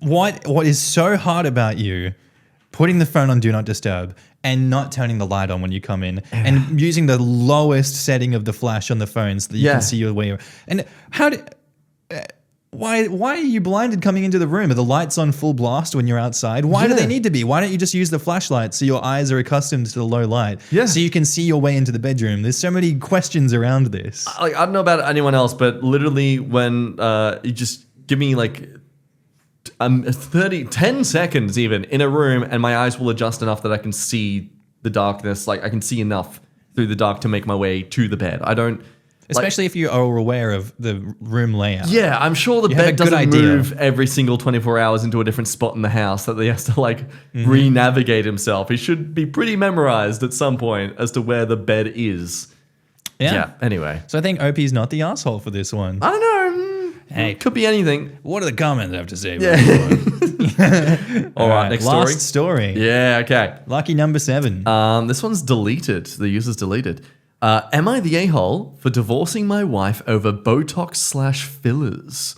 What is so hard about you putting the phone on Do Not Disturb and not turning the light on when you come in and using the lowest setting of the flash on the phone so that you Yeah. can see your way. And why are you blinded coming into the room? Are the lights on full blast when you're outside? Why do Yeah. they need to be? Why don't you just use the flashlight so your eyes are accustomed to the low light? Yeah. So you can see your way into the bedroom. There's so many questions around this. Like, I don't know about anyone else, but literally when you just give me like 10 seconds even in a room and my eyes will adjust enough that I can see the darkness. Like I can see enough through the dark to make my way to the bed. I don't... Especially if you are aware of the room layout. Yeah, I'm sure the You have a bed good doesn't idea. move every single 24 hours into a different spot in the house that he has to like re-navigate himself. He should be pretty memorized at some point as to where the bed is. Yeah, anyway. So I think OP's not the asshole for this one. I don't know. Hey. Could be anything. What do the comments have to say? All right, next last story. story. Yeah, okay. Lucky number 7. This one's deleted. The user's deleted. Am I the a-hole for divorcing my wife over Botox/fillers?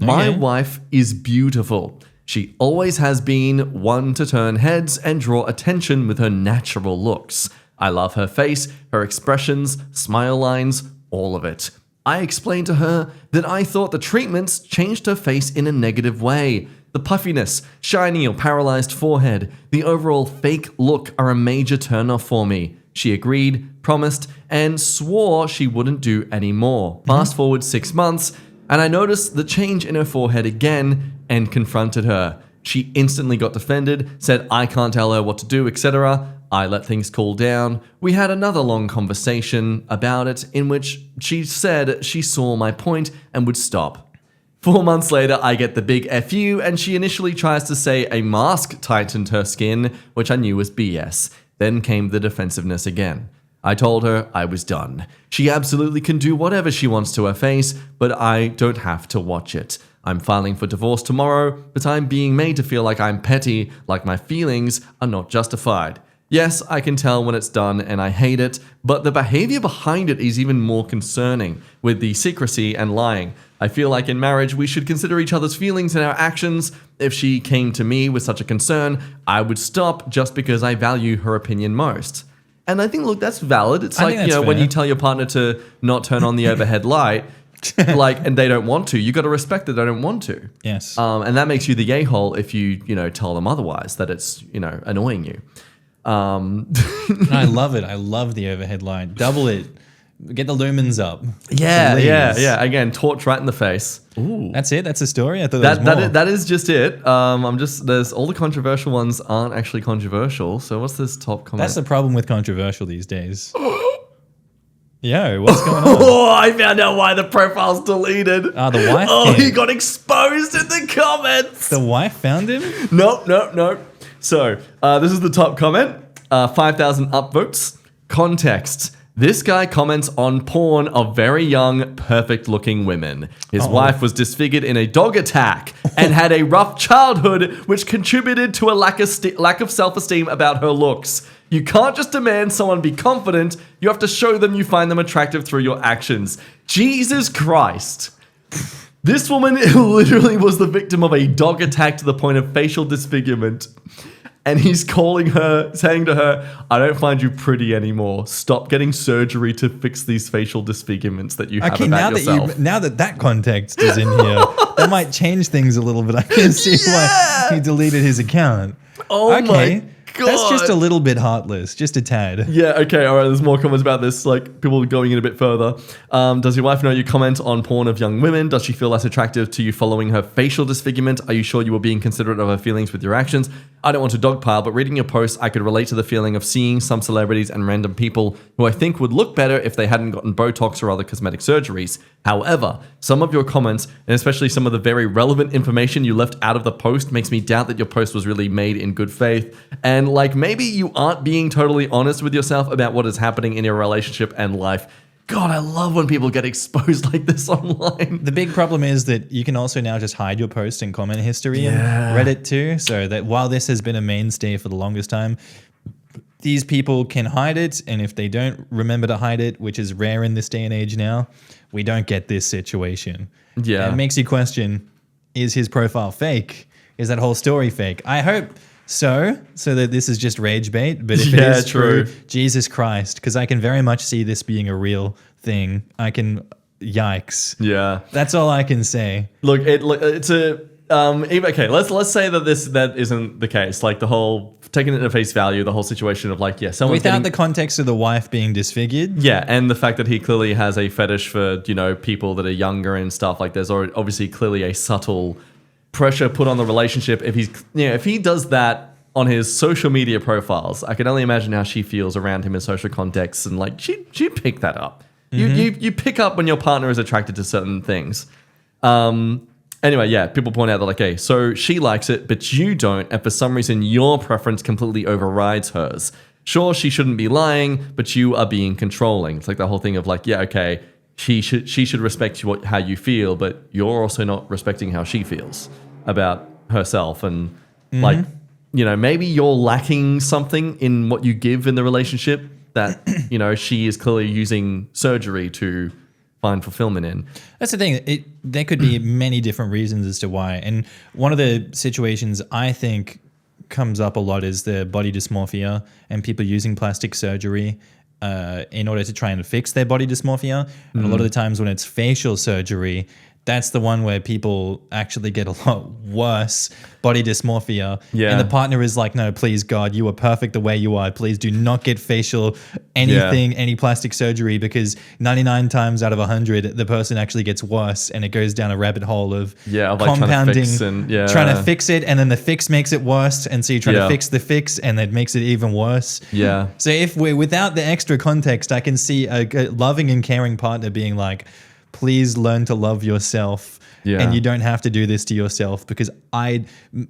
My Okay. wife is beautiful. She always has been one to turn heads and draw attention with her natural looks. I love her face, her expressions, smile lines, all of it. I explained to her that I thought the treatments changed her face in a negative way. The puffiness, shiny or paralyzed forehead, the overall fake look are a major turnoff for me. She agreed, promised, and swore she wouldn't do any more. Fast forward 6 months, and I noticed the change in her forehead again and confronted her. She instantly got defended, said I can't tell her what to do, etc. I let things cool down. We had another long conversation about it in which she said she saw my point and would stop. 4 months later, I get the big FU, and she initially tries to say a mask tightened her skin, which I knew was BS. Then came the defensiveness again. I told her I was done. She absolutely can do whatever she wants to her face, but I don't have to watch it. I'm filing for divorce tomorrow, but I'm being made to feel like I'm petty, like my feelings are not justified. Yes, I can tell when it's done and I hate it, but the behavior behind it is even more concerning, with the secrecy and lying. I feel like in marriage we should consider each other's feelings and our actions. If she came to me with such a concern, I would stop just because I value her opinion most. And I think, look, that's valid. It's I like, think that's when fair. you tell your partner to not turn on the overhead light, and they don't want to, you got to respect that they don't want to. Yes. And that makes you the a-hole if you tell them otherwise, that it's, annoying you. I love it. I love the overhead light. Double it. Get the lumens up. Yeah, Please. yeah. Again, torch right in the face. Ooh. That's it. That's the story. I thought there was more. That is just it. There's all the controversial ones aren't actually controversial. So what's this top comment? That's the problem with controversial these days. Yo, what's going on? Oh, I found out why the profile's deleted. The wife. Oh, came. he got exposed in the comments. The wife found him. Nope. So, this is the top comment. 5,000 upvotes. Context. This guy comments on porn of very young, perfect-looking women. His wife was disfigured in a dog attack and had a rough childhood, which contributed to a lack of self-esteem about her looks. You can't just demand someone be confident. You have to show them you find them attractive through your actions. Jesus Christ. This woman literally was the victim of a dog attack to the point of facial disfigurement. And he's calling her, saying to her, I don't find you pretty anymore. Stop getting surgery to fix these facial disfigurements that you have about yourself. Now that context is in here, that might change things a little bit. I can see why he deleted his account. Oh my God. That's just a little bit heartless, just a tad. Yeah, okay, all right, there's more comments about this, like people going in a bit further. Does your wife know you comment on porn of young women? Does she feel less attractive to you following her facial disfigurement? Are you sure you were being considerate of her feelings with your actions? I don't want to dogpile, but reading your post, I could relate to the feeling of seeing some celebrities and random people who I think would look better if they hadn't gotten Botox or other cosmetic surgeries. However, some of your comments, and especially some of the very relevant information you left out of the post, makes me doubt that your post was really made in good faith. And like maybe you aren't being totally honest with yourself about what is happening in your relationship and life. God, I love when people get exposed like this online. The big problem is that you can also now just hide your post and comment history in Reddit too. So that while this has been a mainstay for the longest time, these people can hide it. And if they don't remember to hide it, which is rare in this day and age now, we don't get this situation. Yeah. And it makes you question, is his profile fake? Is that whole story fake? I hope so that this is just rage bait. But if it is true, Jesus Christ, because I can very much see this being a real thing. Yikes. Yeah. That's all I can say. Look, it's a okay. Let's say that isn't the case. Like the whole taking it at face value, the whole situation of like someone without the context of the wife being disfigured. Yeah, and the fact that he clearly has a fetish for people that are younger and stuff. Like there's obviously clearly a subtle pressure put on the relationship. If he does that on his social media profiles, I can only imagine how she feels around him in social contexts, and like she'd pick that up. You pick up when your partner is attracted to certain things. Anyway, yeah, people point out that like, hey, so she likes it, but you don't, and for some reason your preference completely overrides hers. Sure, she shouldn't be lying, but you are being controlling. It's like the whole thing of like, yeah, okay, she should respect how you feel, but you're also not respecting how she feels about herself, and like, maybe you're lacking something in what you give in the relationship that she is clearly using surgery to find fulfillment in. That's the thing. There could be many different reasons as to why. And one of the situations I think comes up a lot is the body dysmorphia and people using plastic surgery in order to try and fix their body dysmorphia. And a lot of the times when it's facial surgery, that's the one where people actually get a lot worse body dysmorphia. Yeah. And the partner is like, no, please, God, you are perfect the way you are. Please do not get facial anything, any plastic surgery, because 99 times out of 100, the person actually gets worse, and it goes down a rabbit hole of compounding, trying to fix it, and then the fix makes it worse. And so you try to fix the fix, and that makes it even worse. Yeah. So if we're without the extra context, I can see a loving and caring partner being like, please learn to love yourself, and you don't have to do this to yourself, because I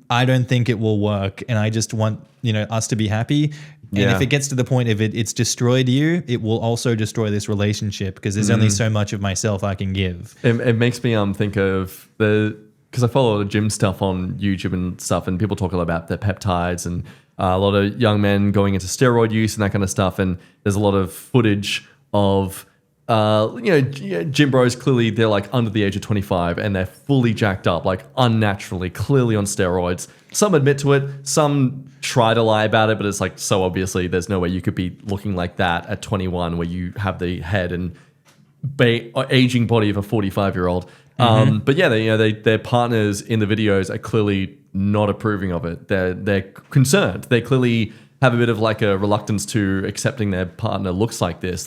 don't think it will work, and I just want us to be happy. And if it gets to the point of it's destroyed you, it will also destroy this relationship, because there's only so much of myself I can give. It makes me think of because I follow a lot of gym stuff on YouTube and stuff, and people talk a lot about their peptides and a lot of young men going into steroid use and that kind of stuff, and there's a lot of footage of gym bros, clearly they're like under the age of 25 and they're fully jacked up, like unnaturally, clearly on steroids. Some admit to it, some try to lie about it, but it's like so obviously there's no way you could be looking like that at 21 where you have the head and aging body of a 45-year-old. But yeah, their partners in the videos are clearly not approving of it. They're concerned. They clearly have a bit of like a reluctance to accepting their partner looks like this.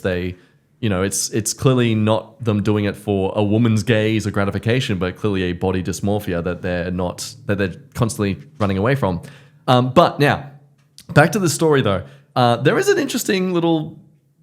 It's clearly not them doing it for a woman's gaze or gratification, but clearly a body dysmorphia that they're constantly running away from. But now, back to the story though. There is an interesting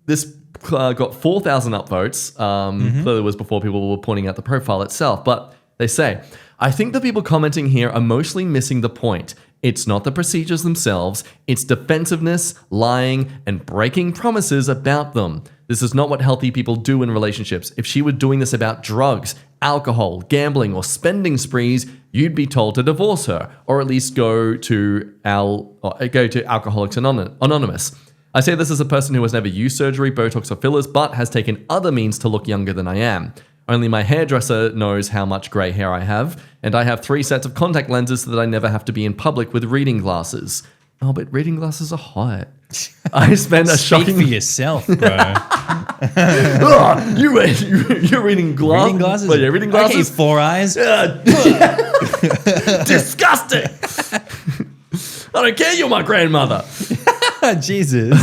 this got 4,000 upvotes. Clearly it was before people were pointing out the profile itself, but they say, I think the people commenting here are mostly missing the point. It's not the procedures themselves, it's defensiveness, lying, and breaking promises about them. This is not what healthy people do in relationships. If she were doing this about drugs, alcohol, gambling, or spending sprees, you'd be told to divorce her, or at least go to Alcoholics Anonymous. I say this as a person who has never used surgery, Botox, or fillers, but has taken other means to look younger than I am. Only my hairdresser knows how much grey hair I have, and I have 3 sets of contact lenses so that I never have to be in public with reading glasses. Oh, but reading glasses are hot. I spent a Speak shocking. for yourself, bro. Oh, you're reading glasses. Reading glasses. Well, yeah, reading glasses. Okay, 4 eyes. Disgusting. I don't care. You're my grandmother. Jesus.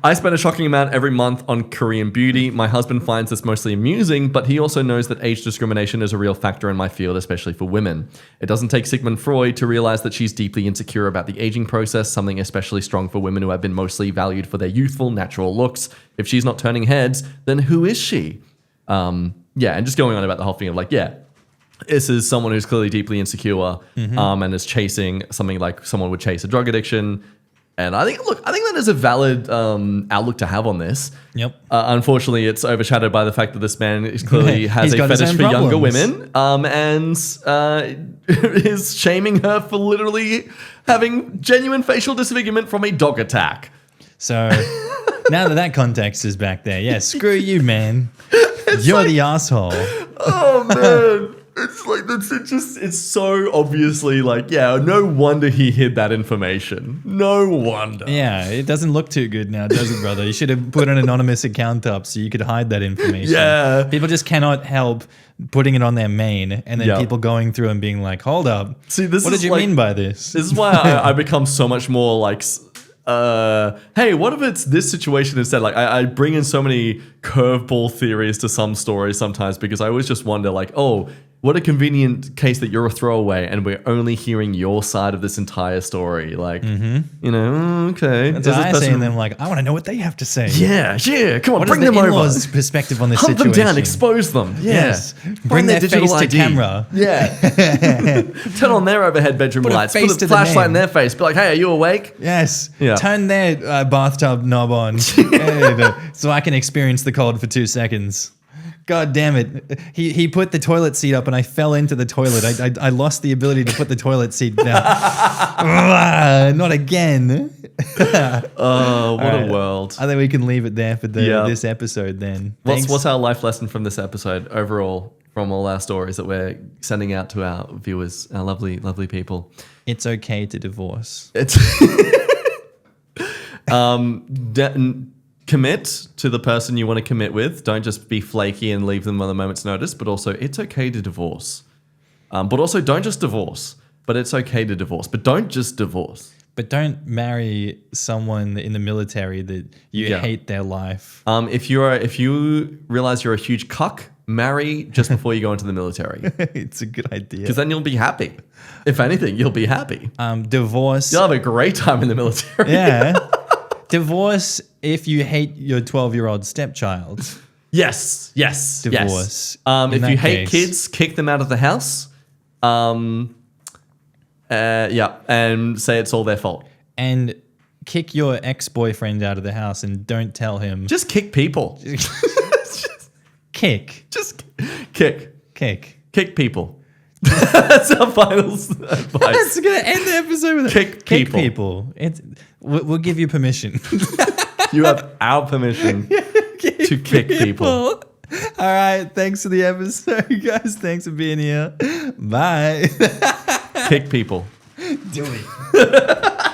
I spend a shocking amount every month on Korean beauty. My husband finds this mostly amusing, but he also knows that age discrimination is a real factor in my field, especially for women. It doesn't take Sigmund Freud to realize that she's deeply insecure about the aging process, something especially strong for women who have been mostly valued for their youthful, natural looks. If she's not turning heads, then who is she? And just going on about the whole thing of like, this is someone who's clearly deeply insecure and is chasing something like someone would chase a drug addiction. And I think that is a valid outlook to have on this. Yep. Unfortunately, it's overshadowed by the fact that this man is clearly has He's a got his fetish own for younger problems. women and is shaming her for literally having genuine facial disfigurement from a dog attack. So now that context is back there, yeah, screw you, man. You're the asshole. Oh, man. It's like, it's so obviously like, no wonder he hid that information. No wonder. Yeah, it doesn't look too good now, does it, brother? You should have put an anonymous account up so you could hide that information. Yeah. People just cannot help putting it on their main and then Yep. people going through and being like, hold up. See, this What is did you like- mean by this? This is why I become so much more like, hey, what if it's this situation instead? Like, I bring in so many curveball theories to some stories sometimes because I always just wonder, like, oh, what a convenient case that you're a throwaway and we're only hearing your side of this entire story. Like, okay. That's Is what this I say, person- and then I'm like, I want to know what they have to say. Yeah, come on, What is bring the them over. in-laws' perspective on this Hunt situation? them down, expose them. Yeah. Yes. Find Bring their digital face to ID. camera. Yeah. Turn on their overhead bedroom Put a lights. face Put to a the flashlight in name. their face. Be like, hey, are you awake? Yes. Yeah. Turn their bathtub knob on so I can experience the cold for 2 seconds. God damn it. He put the toilet seat up and I fell into the toilet. I lost the ability to put the toilet seat down. Not again. Oh, what Alright. a world. I think we can leave it there for Yeah. this episode then. Thanks. What's our life lesson from this episode overall from all our stories that we're sending out to our viewers, our lovely, lovely people? It's okay to divorce. It's commit to the person you want to commit with. Don't just be flaky and leave them on a moment's notice, but also it's okay to divorce. But also don't just divorce, but it's okay to divorce. But don't just divorce. But don't marry someone in the military that you Yeah. hate their life. If you realize you're a huge cuck, marry just before you go into the military. It's a good idea. Because then you'll be happy. If anything, you'll be happy. Divorce. You'll have a great time in the military. Yeah. Divorce if you hate your 12-year-old stepchild. Yes. Divorce. Yes. In If that you hate case. kids, kick them out of the house. And say it's all their fault. And kick your ex-boyfriend out of the house and don't tell him. Just kick people. Kick. Just kick people. That's our final advice. That's going to end the episode with Kick people. We'll give you permission. You have our permission to kick people. All right. Thanks for the episode, guys. Thanks for being here. Bye. Kick people. Do it.